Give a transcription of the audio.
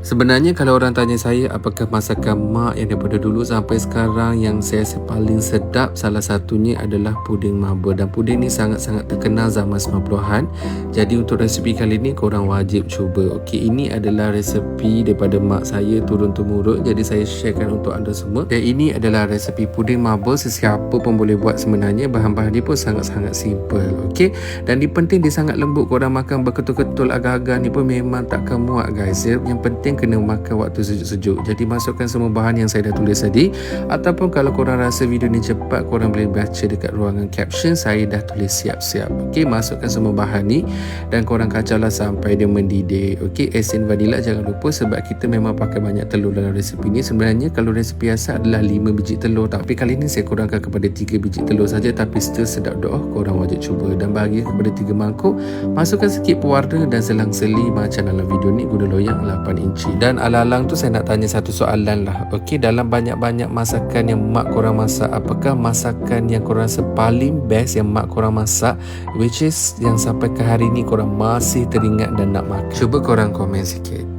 Sebenarnya kalau orang tanya saya apakah masakan mak yang daripada dulu sampai sekarang yang saya rasa paling sedap, salah satunya adalah puding maba. Dan puding ni sangat-sangat terkenal zaman 90-an. Jadi untuk resepi kali ni korang wajib cuba. Okey, ini adalah resepi daripada mak saya turun-temurun. Jadi saya sharekan untuk anda semua. Dan ini adalah resepi puding maba, sesiapa pun boleh buat sebenarnya. Bahan-bahan dia pun sangat-sangat simple. Okey. Dan penting dia sangat lembut. Korang makan berketul-ketul agak-agak ni pun memang takkan muak guys. Yang penting kena makan waktu sejuk-sejuk. Jadi masukkan semua bahan yang saya dah tulis tadi, ataupun kalau korang rasa video ni cepat, korang boleh baca dekat ruangan caption, saya dah tulis siap-siap. Okey, masukkan semua bahan ni dan korang kacaulah sampai dia mendidih. Okey, asin vanila jangan lupa sebab kita memang pakai banyak telur dalam resepi ni. Sebenarnya kalau resepi asal adalah 5 biji telur, tapi kali ni saya kurangkan kepada 3 biji telur saja, tapi still sedap doh. Korang wajib cuba dan bagi kepada 3 mangkuk. Masukkan sikit pewarna dan selang-seli macam dalam video ni guna loyang 8 inci. Dan ala-alang tu saya nak tanya satu soalan lah. Okey, dalam banyak-banyak masakan yang mak korang masak, apakah masakan yang korang rasa paling best yang mak korang masak, which is yang sampai ke hari ni korang masih teringat dan nak makan? Cuba korang komen sikit.